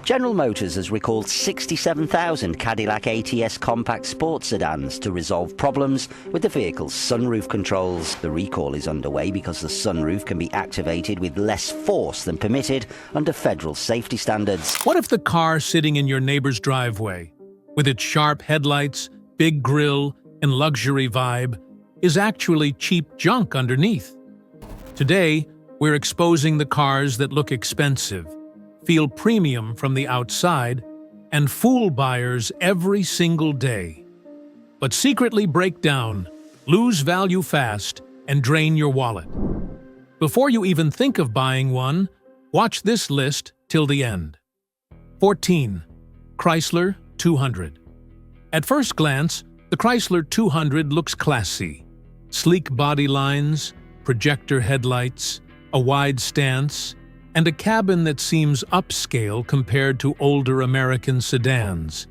General Motors has recalled 67,000 Cadillac ATS compact sports sedans to resolve problems with the vehicle's sunroof controls. The recall is underway because the sunroof can be activated with less force than permitted under federal safety standards. What if the car sitting in your neighbor's driveway, with its sharp headlights, big grille, and luxury vibe, is actually cheap junk underneath? Today, we're exposing the cars that look expensive, feel premium from the outside, and fool buyers every single day, but secretly break down, lose value fast, and drain your wallet. Before you even think of buying one, watch this list till the end. 14. Chrysler 200. At first glance, the Chrysler 200 looks classy. Sleek body lines, projector headlights, a wide stance, and a cabin that seems upscale compared to older American sedans.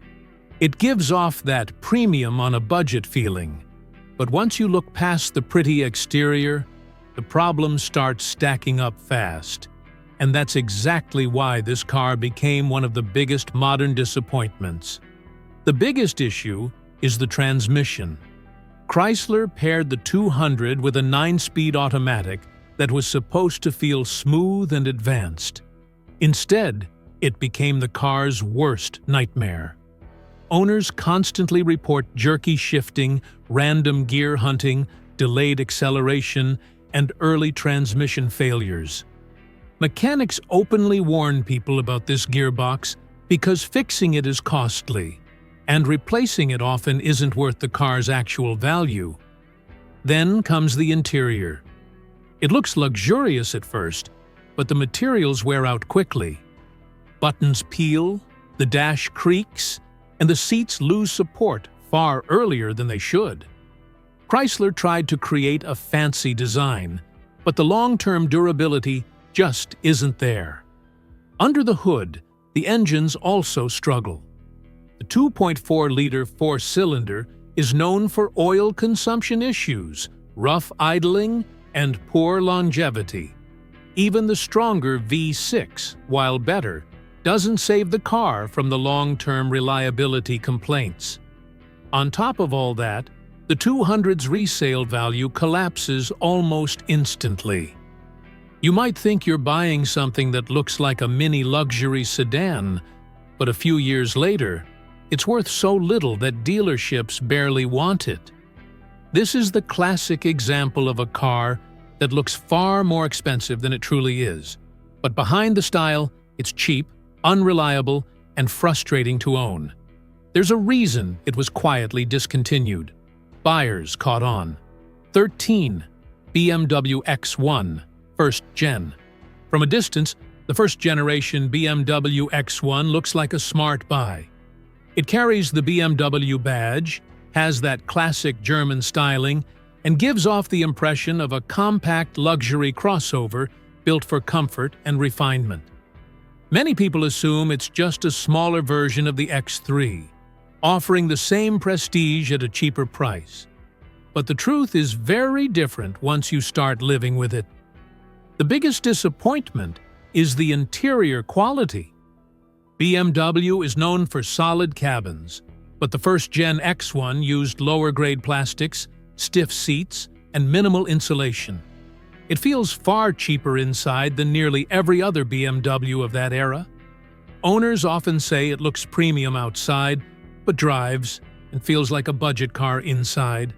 It gives off that premium on a budget feeling. But once you look past the pretty exterior, the problems start stacking up fast. And that's exactly why this car became one of the biggest modern disappointments. The biggest issue is the transmission. Chrysler paired the 200 with a 9-speed automatic that was supposed to feel smooth and advanced. Instead, it became the car's worst nightmare. Owners constantly report jerky shifting, random gear hunting, delayed acceleration, and early transmission failures. Mechanics openly warn people about this gearbox because fixing it is costly, and replacing it often isn't worth the car's actual value. Then comes the interior. It looks luxurious at first, but the materials wear out quickly. Buttons peel, the dash creaks, and the seats lose support far earlier than they should. Chrysler tried to create a fancy design, but the long-term durability just isn't there. Under the hood, the engines also struggle. The 2.4-liter four-cylinder is known for oil consumption issues, rough idling, and poor longevity. Even the stronger V6, while better, doesn't save the car from the long-term reliability complaints. On top of all that, the 200's resale value collapses almost instantly. You might think you're buying something that looks like a mini luxury sedan, but a few years later, it's worth so little that dealerships barely want it. This is the classic example of a car that looks far more expensive than it truly is. But behind the style, it's cheap, unreliable, and frustrating to own. There's a reason it was quietly discontinued. Buyers caught on. 13. BMW X1, first gen. From a distance, the first-generation BMW X1 looks like a smart buy. It carries the BMW badge, has that classic German styling, and gives off the impression of a compact luxury crossover built for comfort and refinement. Many people assume it's just a smaller version of the X3, offering the same prestige at a cheaper price. But the truth is very different once you start living with it. The biggest disappointment is the interior quality. BMW is known for solid cabins, but the first-gen X1 used lower-grade plastics, stiff seats, and minimal insulation. It feels far cheaper inside than nearly every other BMW of that era. Owners often say it looks premium outside, but drives and feels like a budget car inside.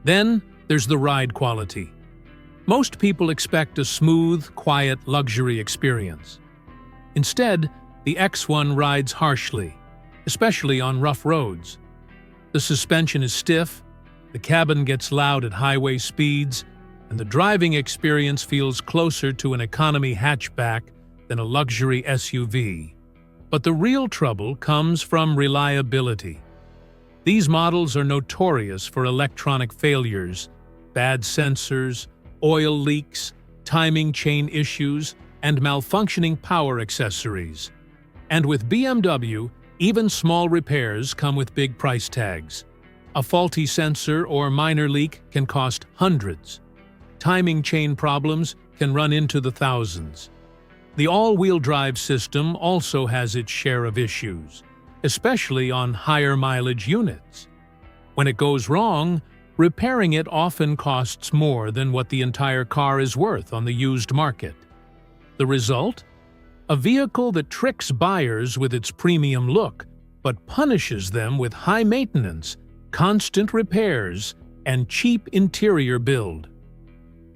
Then there's the ride quality. Most people expect a smooth, quiet luxury experience. Instead, the X1 rides harshly, especially on rough roads. The suspension is stiff, the cabin gets loud at highway speeds, and the driving experience feels closer to an economy hatchback than a luxury SUV. But the real trouble comes from reliability. These models are notorious for electronic failures, bad sensors, oil leaks, timing chain issues, and malfunctioning power accessories. And with BMW, even small repairs come with big price tags. A faulty sensor or minor leak can cost hundreds. Timing chain problems can run into the thousands. The all-wheel drive system also has its share of issues, especially on higher mileage units. When it goes wrong, repairing it often costs more than what the entire car is worth on the used market. The result? A vehicle that tricks buyers with its premium look, but punishes them with high maintenance, constant repairs, and cheap interior build.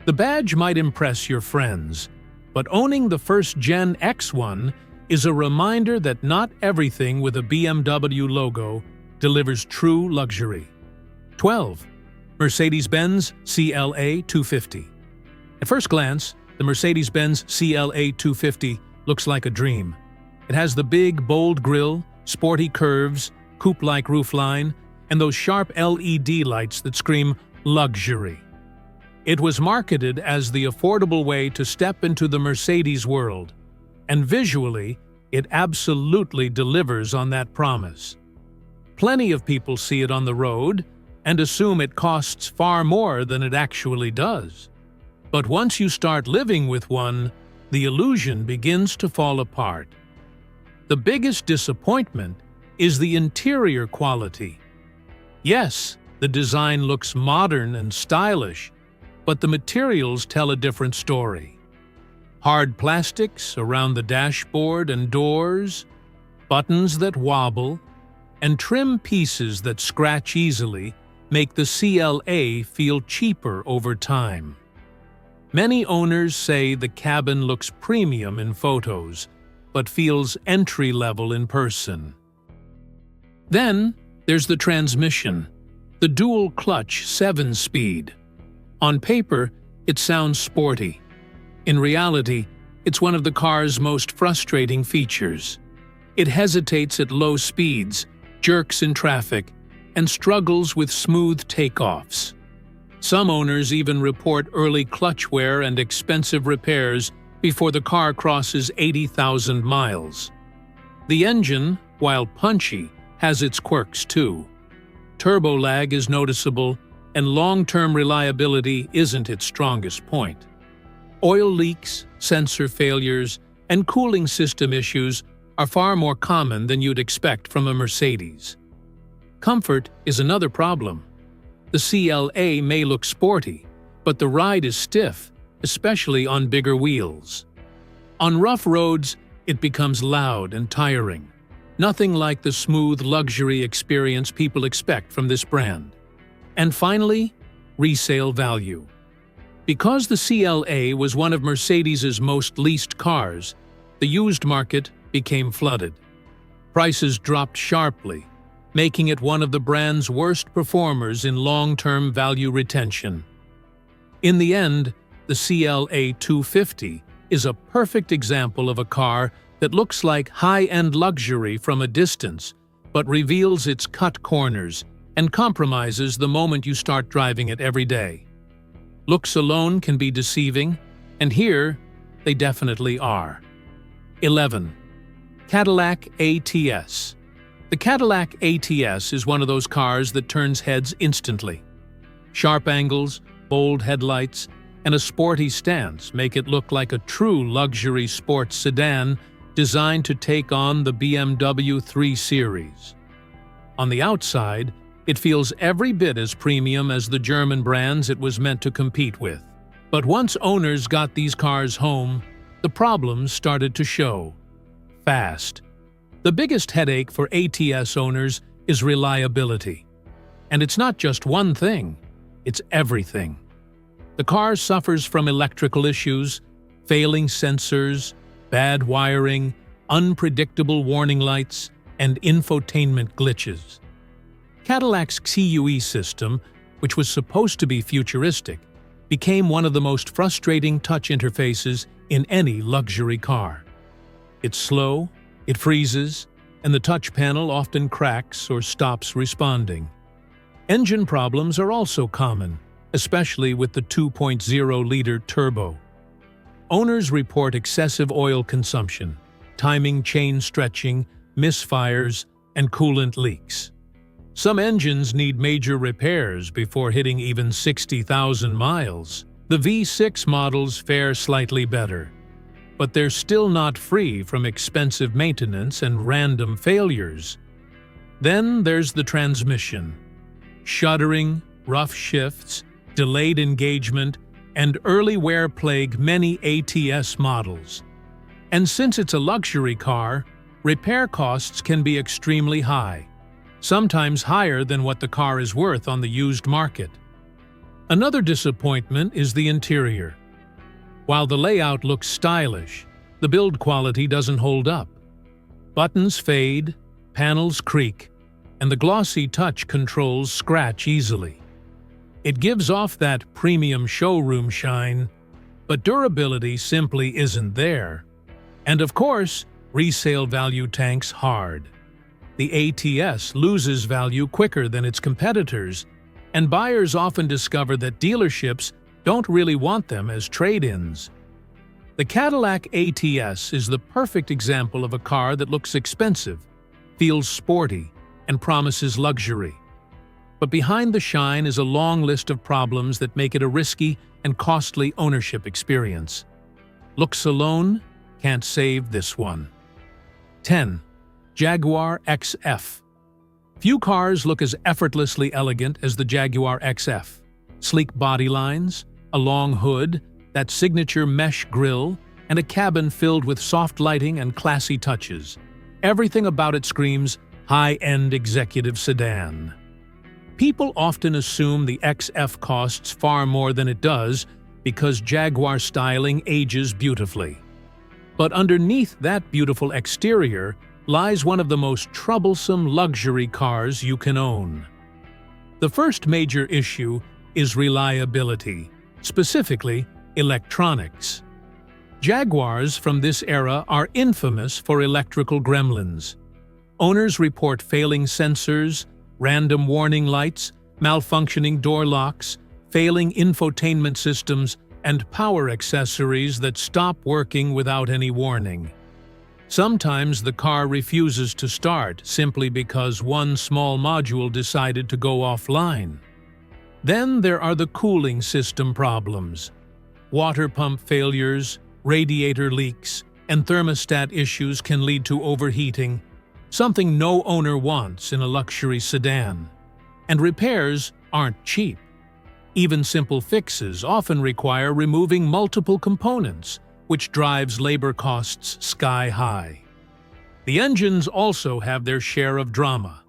The badge might impress your friends, but owning the first-gen X1 is a reminder that not everything with a BMW logo delivers true luxury. 12. Mercedes-Benz CLA 250. At first glance, the Mercedes-Benz CLA 250 looks like a dream. It has the big, bold grille, sporty curves, coupe-like roofline, and those sharp LED lights that scream luxury. It was marketed as the affordable way to step into the Mercedes world, and visually, it absolutely delivers on that promise. Plenty of people see it on the road and assume it costs far more than it actually does. But once you start living with one, the illusion begins to fall apart. The biggest disappointment is the interior quality. Yes, the design looks modern and stylish, but the materials tell a different story. Hard plastics around the dashboard and doors, buttons that wobble, and trim pieces that scratch easily make the CLA feel cheaper over time. Many owners say the cabin looks premium in photos, but feels entry-level in person. Then there's the transmission, the dual-clutch 7-speed. On paper, it sounds sporty. In reality, it's one of the car's most frustrating features. It hesitates at low speeds, jerks in traffic, and struggles with smooth takeoffs. Some owners even report early clutch wear and expensive repairs before the car crosses 80,000 miles. The engine, while punchy, has its quirks too. Turbo lag is noticeable, and long-term reliability isn't its strongest point. Oil leaks, sensor failures, and cooling system issues are far more common than you'd expect from a Mercedes. Comfort is another problem. The CLA may look sporty, but the ride is stiff, especially on bigger wheels. On rough roads, it becomes loud and tiring. Nothing like the smooth luxury experience people expect from this brand. And finally, resale value. Because the CLA was one of Mercedes's most leased cars, the used market became flooded. Prices dropped sharply, making it one of the brand's worst performers in long-term value retention. In the end, the CLA 250 is a perfect example of a car that looks like high-end luxury from a distance, but reveals its cut corners and compromises the moment you start driving it every day. Looks alone can be deceiving, and here they definitely are. 11. Cadillac ATS. The Cadillac ATS is one of those cars that turns heads instantly. Sharp angles, bold headlights, and a sporty stance make it look like a true luxury sports sedan designed to take on the BMW 3 Series. On the outside, it feels every bit as premium as the German brands it was meant to compete with. But once owners got these cars home, the problems started to show. Fast. The biggest headache for ATS owners is reliability. And it's not just one thing, it's everything. The car suffers from electrical issues, failing sensors, bad wiring, unpredictable warning lights, and infotainment glitches. Cadillac's CUE system, which was supposed to be futuristic, became one of the most frustrating touch interfaces in any luxury car. It's slow, it freezes, and the touch panel often cracks or stops responding. Engine problems are also common, especially with the 2.0-liter turbo. Owners report excessive oil consumption, timing chain stretching, misfires, and coolant leaks. Some engines need major repairs before hitting even 60,000 miles. The V6 models fare slightly better, but they're still not free from expensive maintenance and random failures. Then there's the transmission. Shuddering, rough shifts, delayed engagement, and early wear plague many ATS models. And since it's a luxury car, repair costs can be extremely high, sometimes higher than what the car is worth on the used market. Another disappointment is the interior. While the layout looks stylish, the build quality doesn't hold up. Buttons fade, panels creak, and the glossy touch controls scratch easily. It gives off that premium showroom shine, but durability simply isn't there. And of course, resale value tanks hard. The ATS loses value quicker than its competitors, and buyers often discover that dealerships don't really want them as trade-ins. The Cadillac ATS is the perfect example of a car that looks expensive, feels sporty, and promises luxury. But behind the shine is a long list of problems that make it a risky and costly ownership experience. Looks alone can't save this one. 10. Jaguar XF. Few cars look as effortlessly elegant as the Jaguar XF. Sleek body lines, a long hood, that signature mesh grille, and a cabin filled with soft lighting and classy touches. Everything about it screams high-end executive sedan. People often assume the XF costs far more than it does because Jaguar styling ages beautifully. But underneath that beautiful exterior lies one of the most troublesome luxury cars you can own. The first major issue is reliability, specifically electronics. Jaguars from this era are infamous for electrical gremlins. Owners report failing sensors, random warning lights, malfunctioning door locks, failing infotainment systems, and power accessories that stop working without any warning. Sometimes the car refuses to start simply because one small module decided to go offline. Then there are the cooling system problems. Water pump failures, radiator leaks, and thermostat issues can lead to overheating, something no owner wants in a luxury sedan. And repairs aren't cheap. Even simple fixes often require removing multiple components, which drives labor costs sky high. The engines also have their share of drama.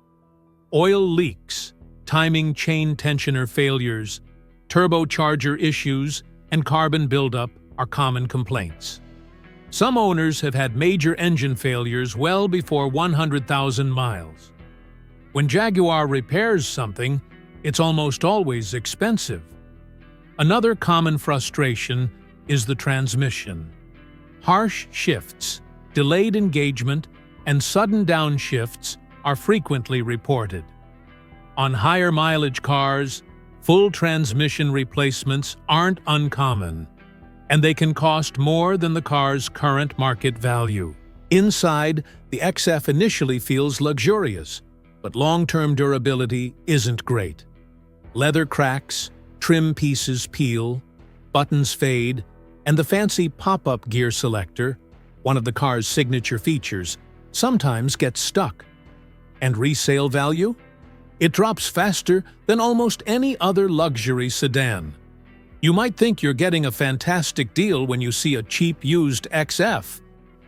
Oil leaks, timing chain tensioner failures, turbocharger issues, and carbon buildup are common complaints. Some owners have had major engine failures well before 100,000 miles. When Jaguar repairs something, it's almost always expensive. Another common frustration is the transmission. Harsh shifts, delayed engagement, and sudden downshifts are frequently reported. On higher mileage cars, full transmission replacements aren't uncommon, and they can cost more than the car's current market value. Inside, the XF initially feels luxurious, but long-term durability isn't great. Leather cracks, trim pieces peel, buttons fade, and the fancy pop-up gear selector, one of the car's signature features, sometimes gets stuck. And resale value? It drops faster than almost any other luxury sedan. You might think you're getting a fantastic deal when you see a cheap used XF,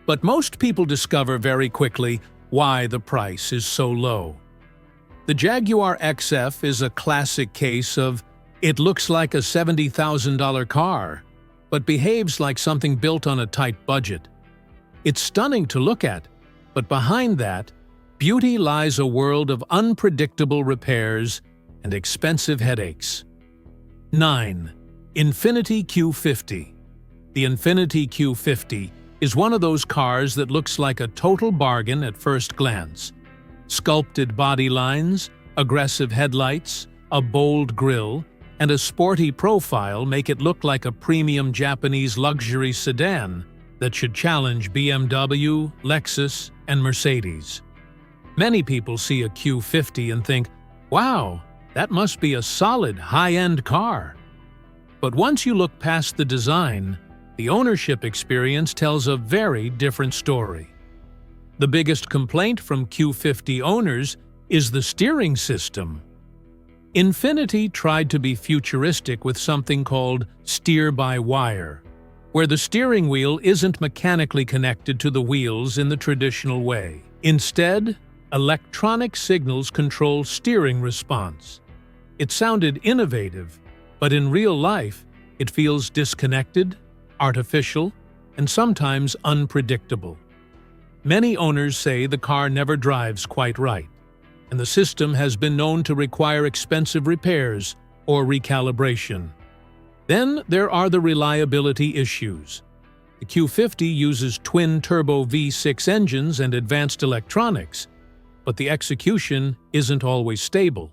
but most people discover very quickly why the price is so low. The Jaguar XF is a classic case of it looks like a $70,000 car, but behaves like something built on a tight budget. It's stunning to look at, but behind that, beauty lies a world of unpredictable repairs and expensive headaches. 9. Infiniti Q50. The Infiniti Q50 is one of those cars that looks like a total bargain at first glance. Sculpted body lines, aggressive headlights, a bold grille, and a sporty profile make it look like a premium Japanese luxury sedan that should challenge BMW, Lexus, and Mercedes. Many people see a Q50 and think, wow, that must be a solid high-end car. But once you look past the design, the The ownership experience tells a very different story. The biggest complaint from Q50 owners is the steering system. Infiniti tried to be futuristic with something called steer-by-wire, where the steering wheel isn't mechanically connected to the wheels in the traditional way. Instead, electronic signals control steering response. It sounded innovative, but in real life, it feels disconnected, artificial, and sometimes unpredictable. Many owners say the car never drives quite right, and the system has been known to require expensive repairs or recalibration. Then there are the reliability issues. The Q50 uses twin-turbo V6 engines and advanced electronics, but the execution isn't always stable.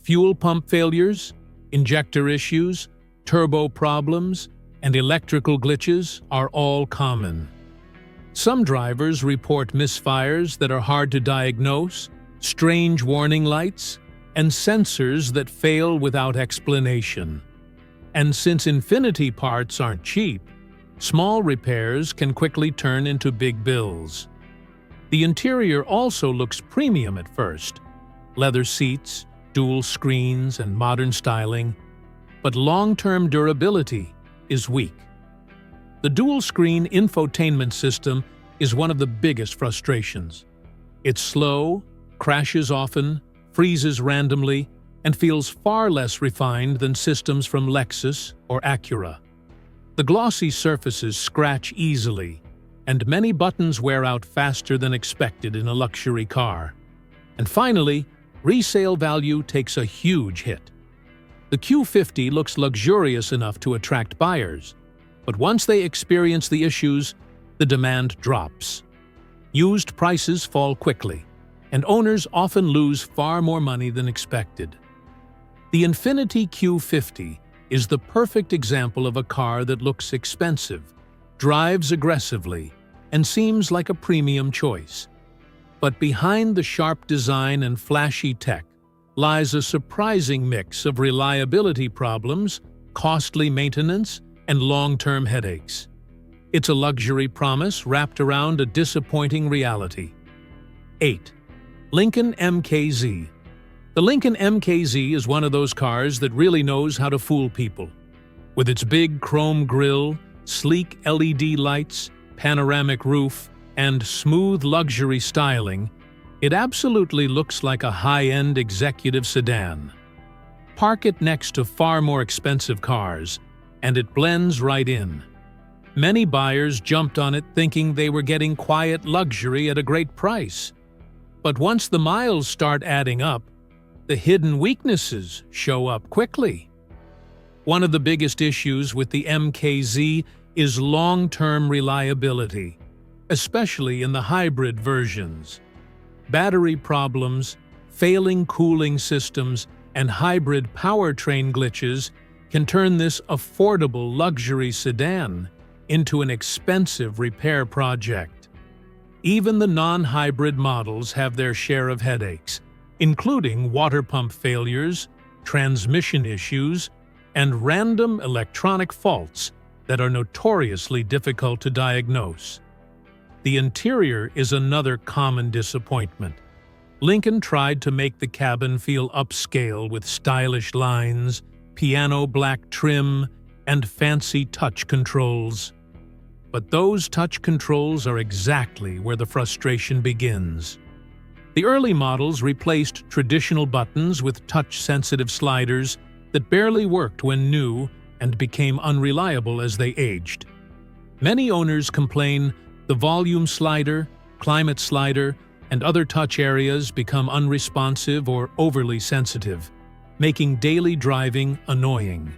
Fuel pump failures, injector issues, turbo problems, and electrical glitches are all common. Some drivers report misfires that are hard to diagnose, strange warning lights, and sensors that fail without explanation. And since Infiniti parts aren't cheap, small repairs can quickly turn into big bills. The interior also looks premium at first. Leather seats, dual screens, and modern styling, but long-term durability is weak. The dual-screen infotainment system is one of the biggest frustrations. It's slow, crashes often, freezes randomly, and feels far less refined than systems from Lexus or Acura. The glossy surfaces scratch easily, and many buttons wear out faster than expected in a luxury car. And finally, resale value takes a huge hit. The Q50 looks luxurious enough to attract buyers, but once they experience the issues, the demand drops. Used prices fall quickly, and owners often lose far more money than expected. The Infiniti Q50 is the perfect example of a car that looks expensive, drives aggressively, and seems like a premium choice. But behind the sharp design and flashy tech lies a surprising mix of reliability problems, costly maintenance, and long-term headaches. It's a luxury promise wrapped around a disappointing reality. 8. Lincoln MKZ. The Lincoln MKZ is one of those cars that really knows how to fool people. With its big chrome grille, sleek LED lights, panoramic roof, and smooth luxury styling, it absolutely looks like a high-end executive sedan. Park it next to far more expensive cars, and it blends right in. Many buyers jumped on it thinking they were getting quiet luxury at a great price. But once the miles start adding up, the hidden weaknesses show up quickly. One of the biggest issues with the MKZ is long-term reliability, especially in the hybrid versions. Battery problems, failing cooling systems, and hybrid powertrain glitches can turn this affordable luxury sedan into an expensive repair project. Even the non-hybrid models have their share of headaches, including water pump failures, transmission issues, and random electronic faults that are notoriously difficult to diagnose. The interior is another common disappointment. Lincoln tried to make the cabin feel upscale with stylish lines, piano black trim, and fancy touch controls. But those touch controls are exactly where the frustration begins. The early models replaced traditional buttons with touch-sensitive sliders that barely worked when new and became unreliable as they aged. Many owners complain the volume slider, climate slider, and other touch areas become unresponsive or overly sensitive, making daily driving annoying.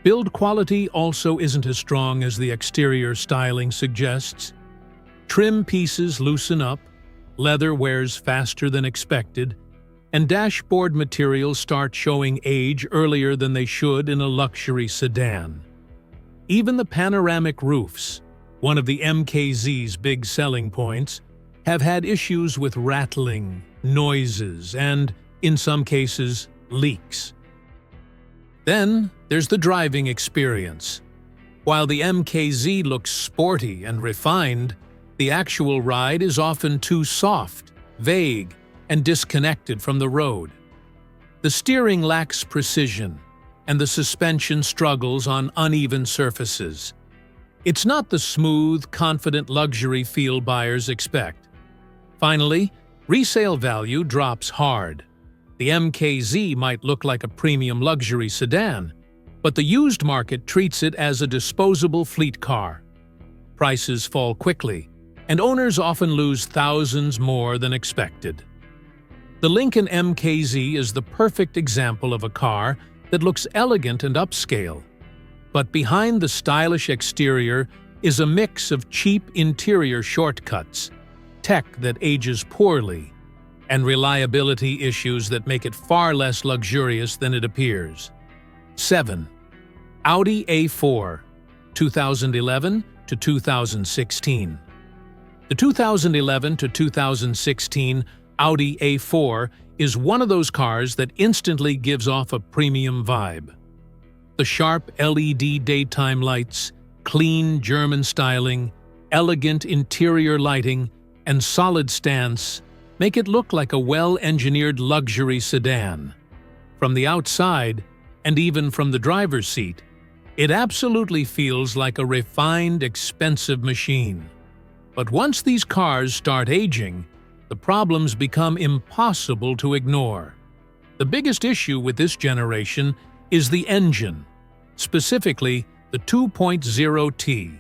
Build quality also isn't as strong as the exterior styling suggests. Trim pieces loosen up, leather wears faster than expected, and dashboard materials start showing age earlier than they should in a luxury sedan. Even the panoramic roofs, one of the MKZ's big selling points, have had issues with rattling, noises, and, in some cases, leaks. Then there's the driving experience. While the MKZ looks sporty and refined, the actual ride is often too soft, vague, and disconnected from the road. The steering lacks precision, and the suspension struggles on uneven surfaces. It's not the smooth, confident luxury feel buyers expect. Finally, resale value drops hard. The MKZ might look like a premium luxury sedan, but the used market treats it as a disposable fleet car. Prices fall quickly, and owners often lose thousands more than expected. The Lincoln MKZ is the perfect example of a car that looks elegant and upscale. But behind the stylish exterior is a mix of cheap interior shortcuts, tech that ages poorly, and reliability issues that make it far less luxurious than it appears. 7. Audi A4, 2011 to 2016. The 2011 to 2016 Audi A4 is one of those cars that instantly gives off a premium vibe. The sharp LED daytime lights, clean German styling, elegant interior lighting, and solid stance make it look like a well-engineered luxury sedan. From the outside, and even from the driver's seat, it absolutely feels like a refined, expensive machine. But once these cars start aging, the problems become impossible to ignore. The biggest issue with this generation is the engine, specifically the 2.0T.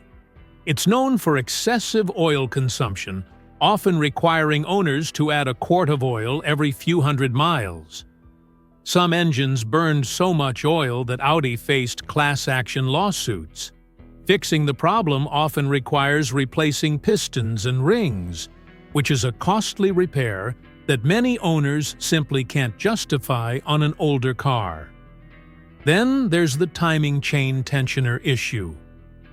It's known for excessive oil consumption, often requiring owners to add a quart of oil every few hundred miles. Some engines burned so much oil that Audi faced class-action lawsuits. Fixing the problem often requires replacing pistons and rings, which is a costly repair that many owners simply can't justify on an older car. Then there's the timing chain tensioner issue.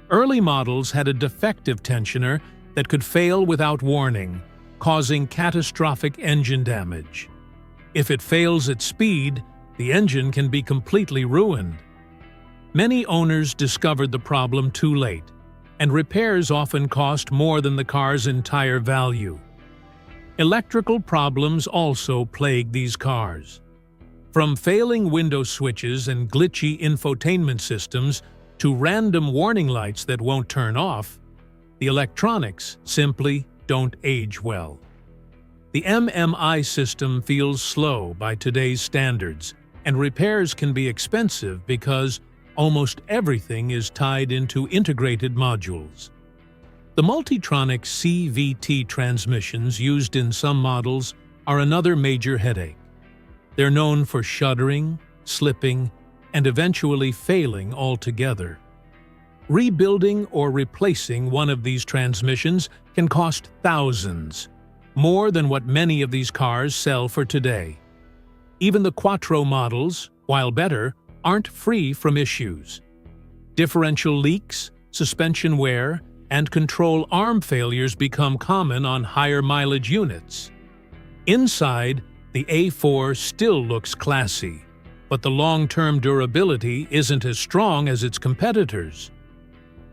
Early models had a defective tensioner that could fail without warning, causing catastrophic engine damage. If it fails at speed, the engine can be completely ruined. Many owners discovered the problem too late, and repairs often cost more than the car's entire value. Electrical problems also plague these cars. From failing window switches and glitchy infotainment systems to random warning lights that won't turn off, the electronics simply don't age well. The MMI system feels slow by today's standards, and repairs can be expensive because almost everything is tied into integrated modules. The Multitronic CVT transmissions used in some models are another major headache. They're known for shuddering, slipping, and eventually failing altogether. Rebuilding or replacing one of these transmissions can cost thousands, more than what many of these cars sell for today. Even the Quattro models, while better, aren't free from issues. Differential leaks, suspension wear, and control arm failures become common on higher mileage units. Inside, the A4 still looks classy, but the long-term durability isn't as strong as its competitors.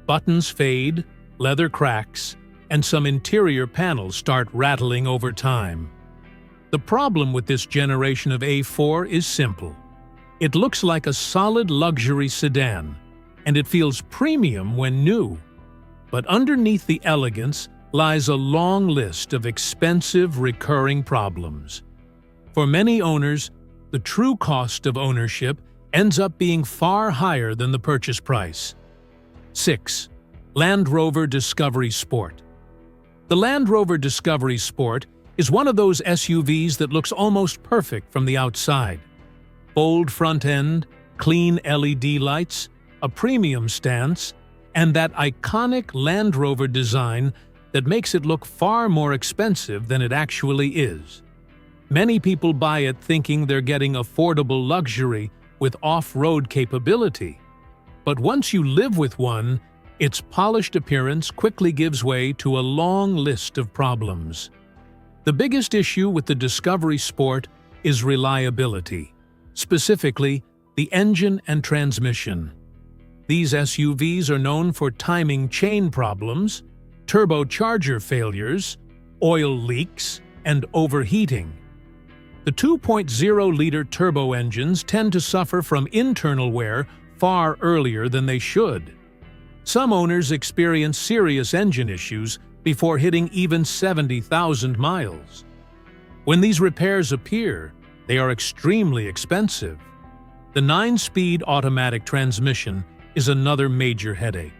Buttons fade, leather cracks, and some interior panels start rattling over time. The problem with this generation of A4 is simple. It looks like a solid luxury sedan, and it feels premium when new. But underneath the elegance lies a long list of expensive recurring problems. For many owners, the true cost of ownership ends up being far higher than the purchase price. 6. Land Rover Discovery Sport. The Land Rover Discovery Sport is one of those SUVs that looks almost perfect from the outside. Bold front end, clean LED lights, a premium stance, and that iconic Land Rover design that makes it look far more expensive than it actually is. Many people buy it thinking they're getting affordable luxury with off-road capability. But once you live with one, its polished appearance quickly gives way to a long list of problems. The biggest issue with the Discovery Sport is reliability, specifically the engine and transmission. These SUVs are known for timing chain problems, turbocharger failures, oil leaks, and overheating. The 2.0-liter turbo engines tend to suffer from internal wear far earlier than they should. Some owners experience serious engine issues before hitting even 70,000 miles. When these repairs appear, they are extremely expensive. The 9-speed automatic transmission is another major headache.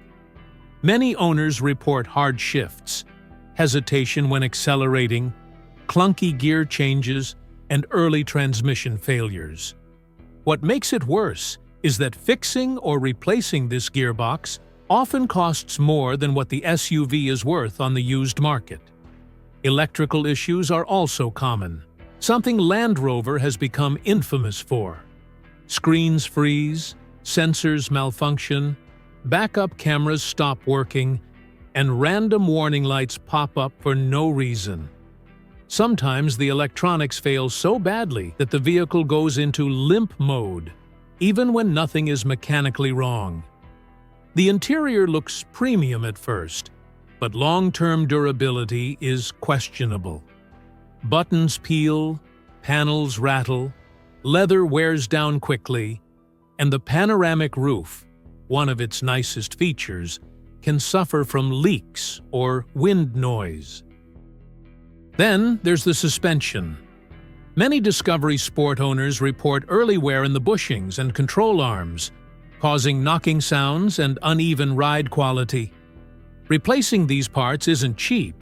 Many owners report hard shifts, hesitation when accelerating, clunky gear changes, and early transmission failures. What makes it worse is that fixing or replacing this gearbox often costs more than what the SUV is worth on the used market. Electrical issues are also common, something Land Rover has become infamous for. Screens freeze, sensors malfunction, backup cameras stop working, and random warning lights pop up for no reason. Sometimes the electronics fail so badly that the vehicle goes into limp mode, even when nothing is mechanically wrong. The interior looks premium at first, but long-term durability is questionable. Buttons peel, panels rattle, leather wears down quickly, and the panoramic roof, one of its nicest features, can suffer from leaks or wind noise. Then there's the suspension. Many Discovery Sport owners report early wear in the bushings and control arms, causing knocking sounds and uneven ride quality. Replacing these parts isn't cheap,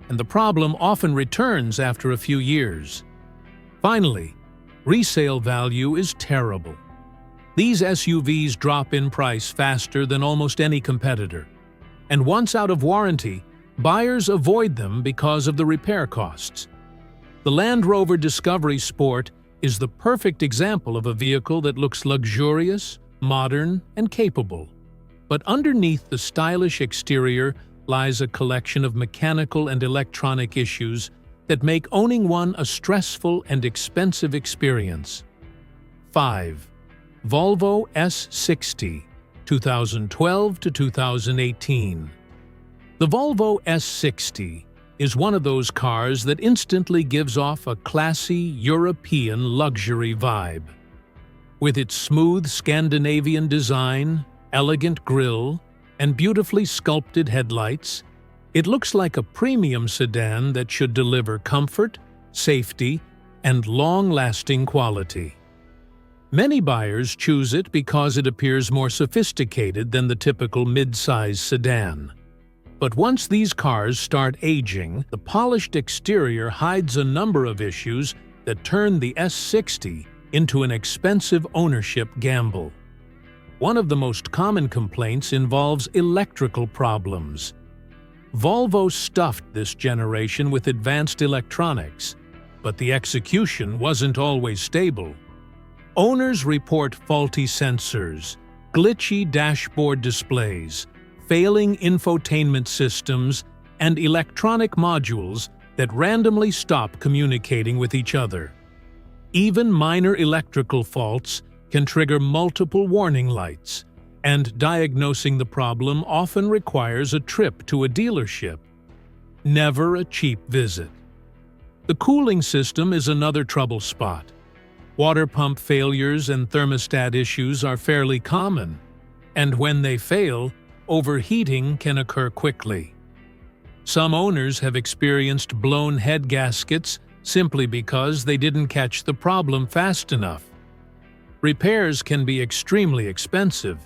and the problem often returns after a few years. Finally, resale value is terrible. These SUVs drop in price faster than almost any competitor, and once out of warranty, buyers avoid them because of the repair costs. The Land Rover Discovery Sport is the perfect example of a vehicle that looks luxurious, modern, and capable. But underneath the stylish exterior lies a collection of mechanical and electronic issues that make owning one a stressful and expensive experience. 5. Volvo S60, 2012 to 2018. The Volvo S60 is one of those cars that instantly gives off a classy European luxury vibe. With its smooth Scandinavian design, elegant grille, and beautifully sculpted headlights, it looks like a premium sedan that should deliver comfort, safety, and long-lasting quality. Many buyers choose it because it appears more sophisticated than the typical mid-size sedan. But once these cars start aging, the polished exterior hides a number of issues that turn the S60 into an expensive ownership gamble. One of the most common complaints involves electrical problems. Volvo stuffed this generation with advanced electronics, but the execution wasn't always stable. Owners report faulty sensors, glitchy dashboard displays, failing infotainment systems, and electronic modules that randomly stop communicating with each other. Even minor electrical faults can trigger multiple warning lights, and diagnosing the problem often requires a trip to a dealership. Never a cheap visit. The cooling system is another trouble spot. Water pump failures and thermostat issues are fairly common, and when they fail, overheating can occur quickly. Some owners have experienced blown head gaskets simply because they didn't catch the problem fast enough. Repairs can be extremely expensive,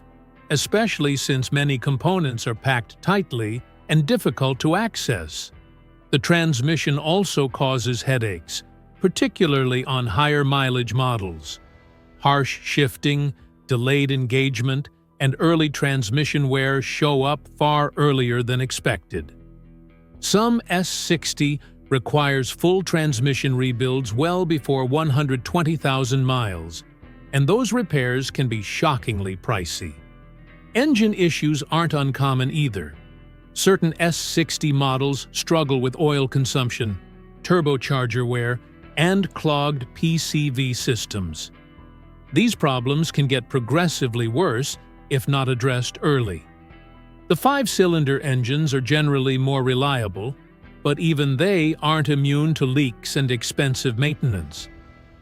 especially since many components are packed tightly and difficult to access. The transmission also causes headaches, particularly on higher mileage models. Harsh shifting, delayed engagement, and early transmission wear show up far earlier than expected. Some S60 requires full transmission rebuilds well before 120,000 miles, and those repairs can be shockingly pricey. Engine issues aren't uncommon either. Certain S60 models struggle with oil consumption, turbocharger wear, and clogged PCV systems. These problems can get progressively worse if not addressed early. The 5-cylinder engines are generally more reliable, but even they aren't immune to leaks and expensive maintenance.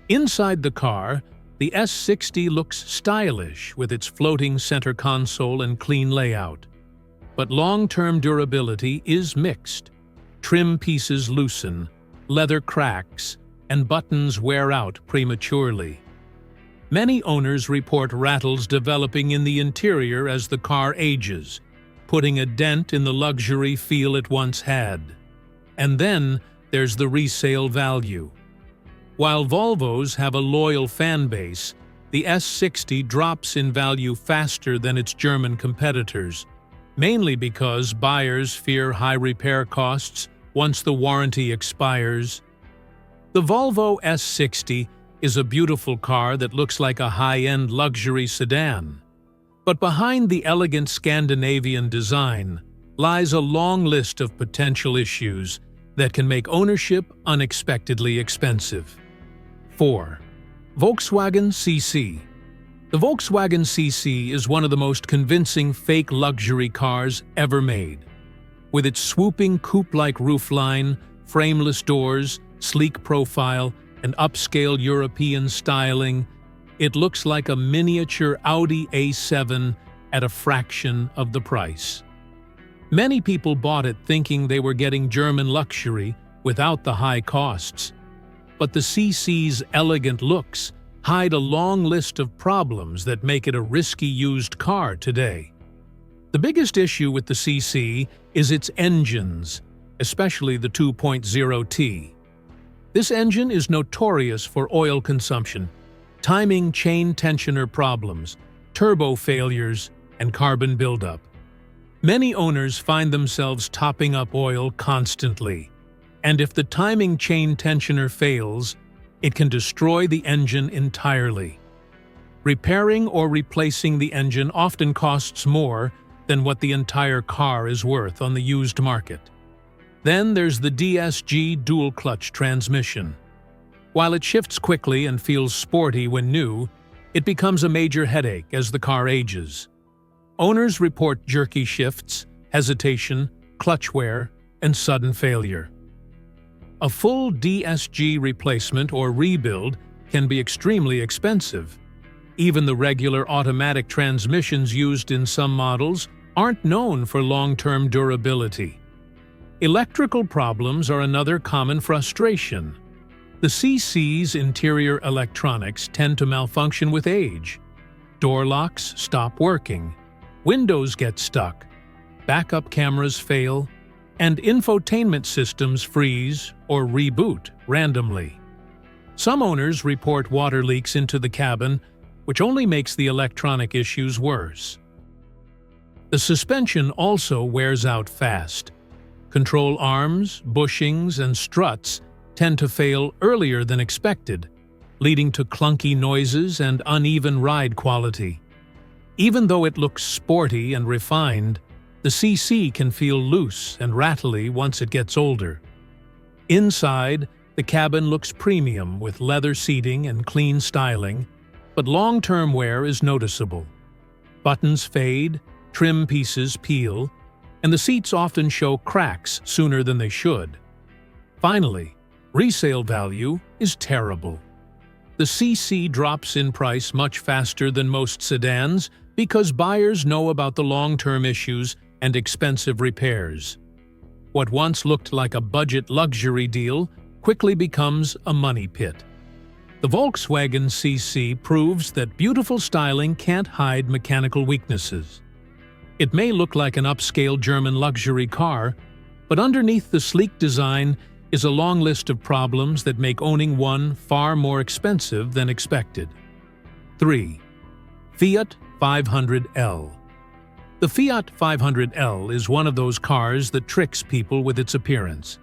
Inside the car, the S60 looks stylish with its floating center console and clean layout. But long-term durability is mixed. Trim pieces loosen, leather cracks, and buttons wear out prematurely. Many owners report rattles developing in the interior as the car ages, putting a dent in the luxury feel it once had. And then there's the resale value. While Volvos have a loyal fan base, the S60 drops in value faster than its German competitors, mainly because buyers fear high repair costs once the warranty expires. The Volvo S60 is a beautiful car that looks like a high-end luxury sedan. But behind the elegant Scandinavian design lies a long list of potential issues that can make ownership unexpectedly expensive. 4. Volkswagen CC. The Volkswagen CC is one of the most convincing fake luxury cars ever made. With its swooping coupe-like roofline, frameless doors, sleek profile, and upscale European styling, it looks like a miniature Audi A7 at a fraction of the price. Many people bought it thinking they were getting German luxury without the high costs. But the CC's elegant looks hide a long list of problems that make it a risky used car today. The biggest issue with the CC is its engines, especially the 2.0T. This engine is notorious for oil consumption, timing chain tensioner problems, turbo failures, and carbon buildup. Many owners find themselves topping up oil constantly, and if the timing chain tensioner fails, it can destroy the engine entirely. Repairing or replacing the engine often costs more than what the entire car is worth on the used market. Then there's the DSG dual-clutch transmission. While it shifts quickly and feels sporty when new, it becomes a major headache as the car ages. Owners report jerky shifts, hesitation, clutch wear, and sudden failure. A full DSG replacement or rebuild can be extremely expensive. Even the regular automatic transmissions used in some models aren't known for long-term durability. Electrical problems are another common frustration. The CC's interior electronics tend to malfunction with age. Door locks stop working, windows get stuck, backup cameras fail, and infotainment systems freeze or reboot randomly. Some owners report water leaks into the cabin, which only makes the electronic issues worse. The suspension also wears out fast. Control arms, bushings, and struts tend to fail earlier than expected, leading to clunky noises and uneven ride quality. Even though it looks sporty and refined, the CC can feel loose and rattly once it gets older. Inside, the cabin looks premium with leather seating and clean styling, but long-term wear is noticeable. Buttons fade, trim pieces peel, and the seats often show cracks sooner than they should. Finally, resale value is terrible. The CC drops in price much faster than most sedans because buyers know about the long-term issues and expensive repairs. What once looked like a budget luxury deal quickly becomes a money pit. The Volkswagen CC proves that beautiful styling can't hide mechanical weaknesses. It may look like an upscale German luxury car, but underneath the sleek design is a long list of problems that make owning one far more expensive than expected. 3. Fiat 500L. The Fiat 500L is one of those cars that tricks people with its appearance.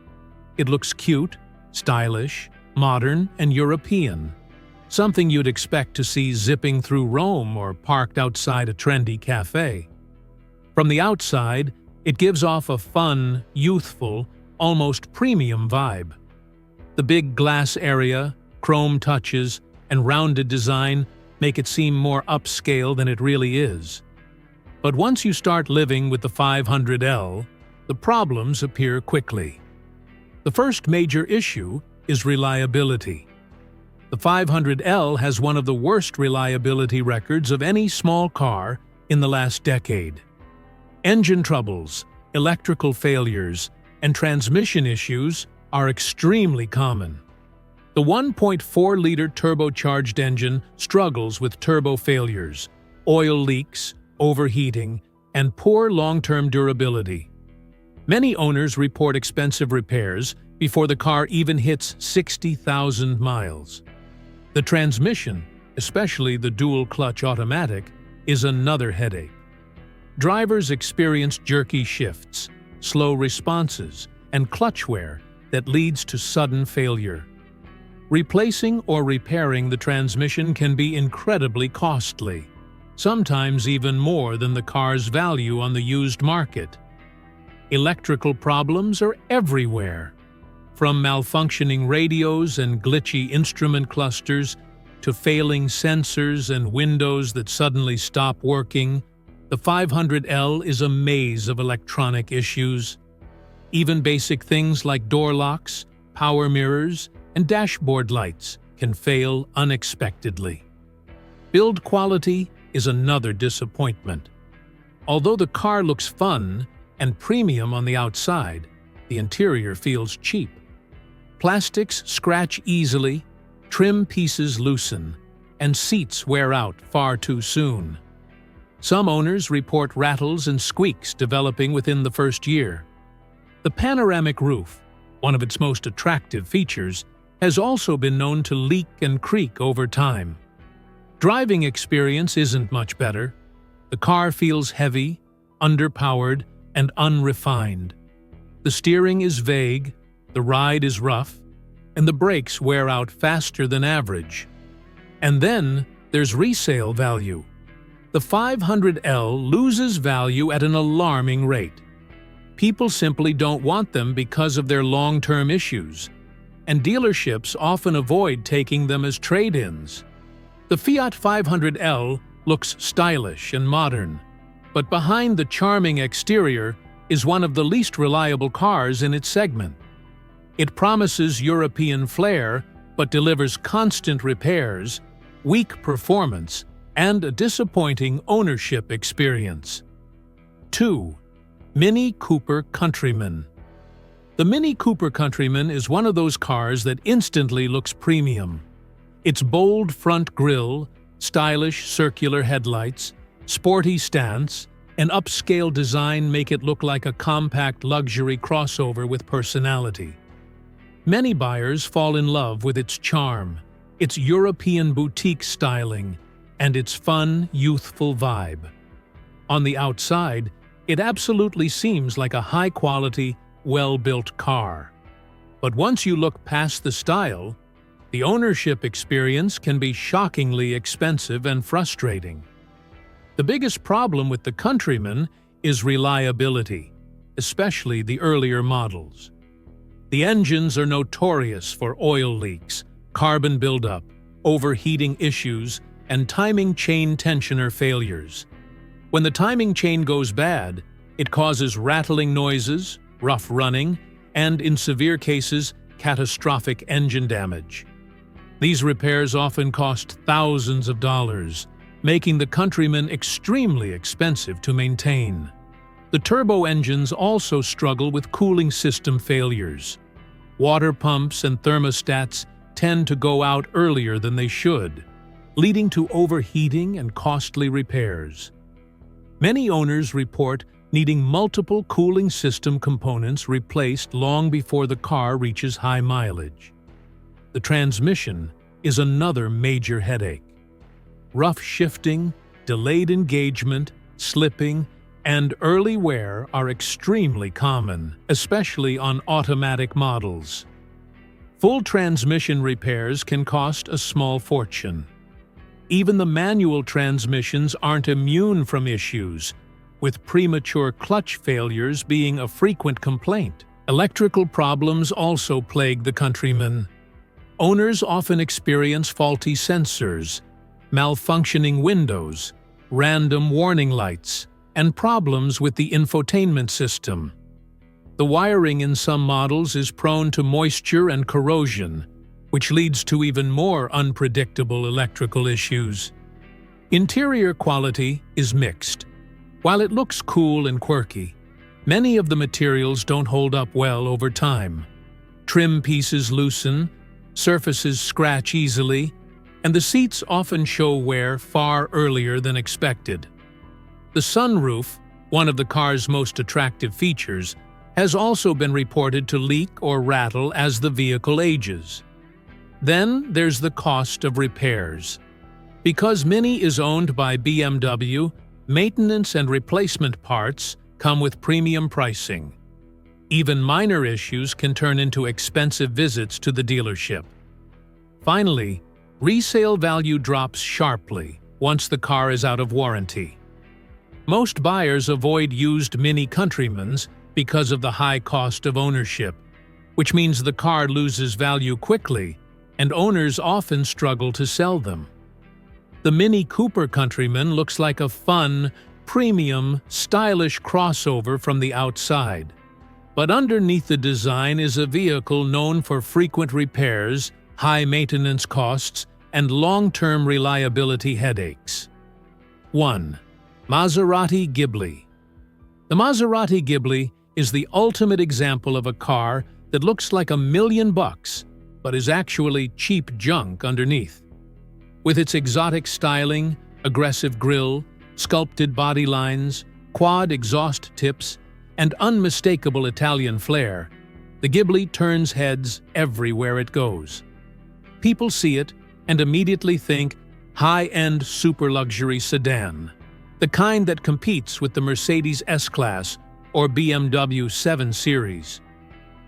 It looks cute, stylish, modern, and European, something you'd expect to see zipping through Rome or parked outside a trendy cafe. From the outside, it gives off a fun, youthful, almost premium vibe. The big glass area, chrome touches, and rounded design make it seem more upscale than it really is. But once you start living with the 500L, the problems appear quickly. The first major issue is reliability. The 500L has one of the worst reliability records of any small car in the last decade. Engine troubles, electrical failures, and transmission issues are extremely common. The 1.4-liter turbocharged engine struggles with turbo failures, oil leaks, overheating, and poor long-term durability. Many owners report expensive repairs before the car even hits 60,000 miles. The transmission, especially the dual-clutch automatic, is another headache. Drivers experience jerky shifts, slow responses, and clutch wear that leads to sudden failure. Replacing or repairing the transmission can be incredibly costly, sometimes even more than the car's value on the used market. Electrical problems are everywhere, from malfunctioning radios and glitchy instrument clusters to failing sensors and windows that suddenly stop working. The 500L is a maze of electronic issues. Even basic things like door locks, power mirrors, and dashboard lights can fail unexpectedly. Build quality is another disappointment. Although the car looks fun and premium on the outside, the interior feels cheap. Plastics scratch easily, trim pieces loosen, and seats wear out far too soon. Some owners report rattles and squeaks developing within the first year. The panoramic roof, one of its most attractive features, has also been known to leak and creak over time. Driving experience isn't much better. The car feels heavy, underpowered, and unrefined. The steering is vague, the ride is rough, and the brakes wear out faster than average. And then there's resale value. The 500L loses value at an alarming rate. People simply don't want them because of their long-term issues, and dealerships often avoid taking them as trade-ins. The Fiat 500L looks stylish and modern, but behind the charming exterior is one of the least reliable cars in its segment. It promises European flair, but delivers constant repairs, weak performance, and a disappointing ownership experience. 2. Mini Cooper Countryman. The Mini Cooper Countryman is one of those cars that instantly looks premium. Its bold front grille, stylish circular headlights, sporty stance, and upscale design make it look like a compact luxury crossover with personality. Many buyers fall in love with its charm, its European boutique styling, and its fun, youthful vibe. On the outside, it absolutely seems like a high-quality, well-built car. But once you look past the style, the ownership experience can be shockingly expensive and frustrating. The biggest problem with the Countryman is reliability, especially the earlier models. The engines are notorious for oil leaks, carbon buildup, overheating issues, and timing chain tensioner failures. When the timing chain goes bad, it causes rattling noises, rough running, and in severe cases, catastrophic engine damage. These repairs often cost thousands of dollars, making the Countryman extremely expensive to maintain. The turbo engines also struggle with cooling system failures. Water pumps and thermostats tend to go out earlier than they should, leading to overheating and costly repairs. Many owners report needing multiple cooling system components replaced long before the car reaches high mileage. The transmission is another major headache. Rough shifting, delayed engagement, slipping, and early wear are extremely common, especially on automatic models. Full transmission repairs can cost a small fortune. Even the manual transmissions aren't immune from issues, with premature clutch failures being a frequent complaint. Electrical problems also plague the Countryman. Owners often experience faulty sensors, malfunctioning windows, random warning lights, and problems with the infotainment system. The wiring in some models is prone to moisture and corrosion, which leads to even more unpredictable electrical issues. Interior quality is mixed. While it looks cool and quirky, many of the materials don't hold up well over time. Trim pieces loosen, surfaces scratch easily, and the seats often show wear far earlier than expected. The sunroof, one of the car's most attractive features, has also been reported to leak or rattle as the vehicle ages. Then there's the cost of repairs. Because Mini is owned by BMW, maintenance and replacement parts come with premium pricing. Even minor issues can turn into expensive visits to the dealership. Finally, resale value drops sharply once the car is out of warranty. Most buyers avoid used Mini Countrymans because of the high cost of ownership, which means the car loses value quickly, and owners often struggle to sell them. The Mini Cooper Countryman looks like a fun, premium, stylish crossover from the outside. But underneath the design is a vehicle known for frequent repairs, high maintenance costs, and long-term reliability headaches. 1. Maserati Ghibli. The Maserati Ghibli is the ultimate example of a car that looks like $1 million but is actually cheap junk underneath. With its exotic styling, aggressive grille, sculpted body lines, quad exhaust tips, and unmistakable Italian flair, the Ghibli turns heads everywhere it goes. People see it and immediately think high-end super-luxury sedan, the kind that competes with the Mercedes S-Class or BMW 7 Series.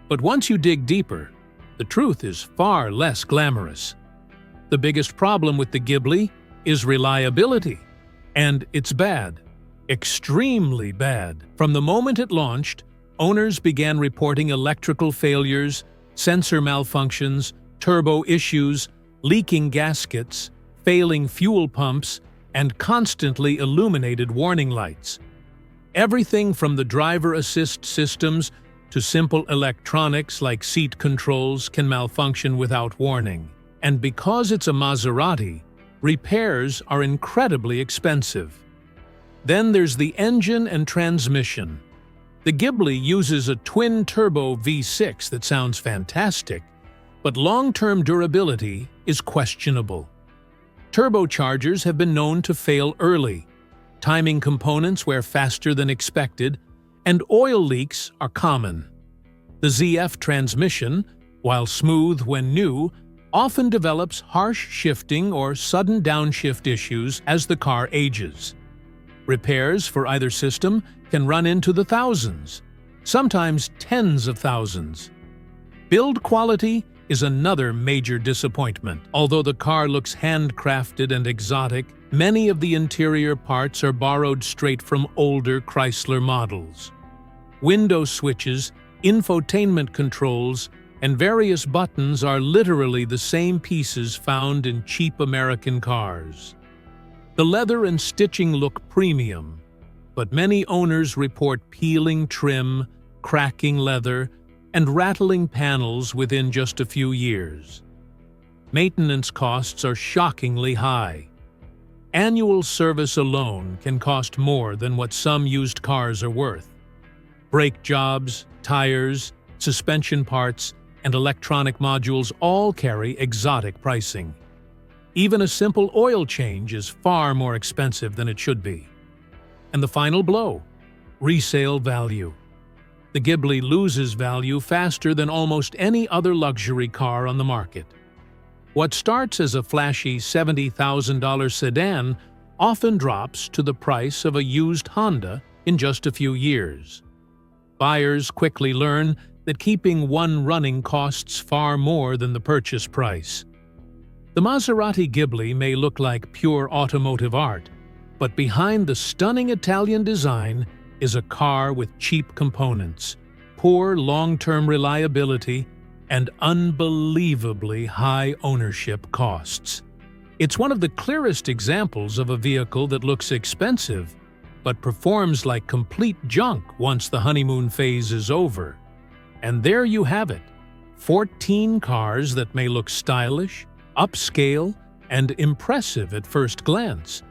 But once you dig deeper, the truth is far less glamorous. The biggest problem with the Ghibli is reliability, and it's bad. Extremely bad. From the moment it launched, owners began reporting electrical failures, sensor malfunctions, turbo issues, leaking gaskets, failing fuel pumps, and constantly illuminated warning lights. Everything from the driver assist systems to simple electronics like seat controls can malfunction without warning. And because it's a Maserati, repairs are incredibly expensive. Then there's the engine and transmission. The Ghibli uses a twin-turbo V6 that sounds fantastic, but long-term durability is questionable. Turbochargers have been known to fail early, timing components wear faster than expected, and oil leaks are common. The ZF transmission, while smooth when new, often develops harsh shifting or sudden downshift issues as the car ages. Repairs for either system can run into the thousands, sometimes tens of thousands. Build quality is another major disappointment. Although the car looks handcrafted and exotic, many of the interior parts are borrowed straight from older Chrysler models. Window switches, infotainment controls, and various buttons are literally the same pieces found in cheap American cars. The leather and stitching look premium, but many owners report peeling trim, cracking leather, and rattling panels within just a few years. Maintenance costs are shockingly high. Annual service alone can cost more than what some used cars are worth. Brake jobs, tires, suspension parts, and electronic modules all carry exotic pricing. Even a simple oil change is far more expensive than it should be. And the final blow: resale value. The Ghibli loses value faster than almost any other luxury car on the market. What starts as a flashy $70,000 sedan often drops to the price of a used Honda in just a few years. Buyers quickly learn that keeping one running costs far more than the purchase price. The Maserati Ghibli may look like pure automotive art, but behind the stunning Italian design is a car with cheap components, poor long-term reliability, and unbelievably high ownership costs. It's one of the clearest examples of a vehicle that looks expensive, but performs like complete junk once the honeymoon phase is over. And there you have it, 14 cars that may look stylish, upscale, and impressive at first glance.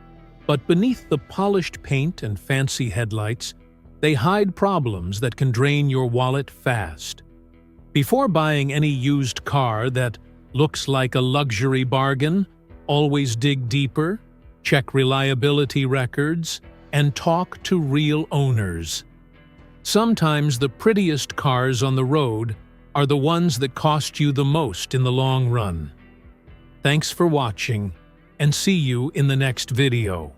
But beneath the polished paint and fancy headlights, they hide problems that can drain your wallet fast. Before buying any used car that looks like a luxury bargain, always dig deeper, check reliability records, and talk to real owners. Sometimes the prettiest cars on the road are the ones that cost you the most in the long run. Thanks for watching, and see you in the next video.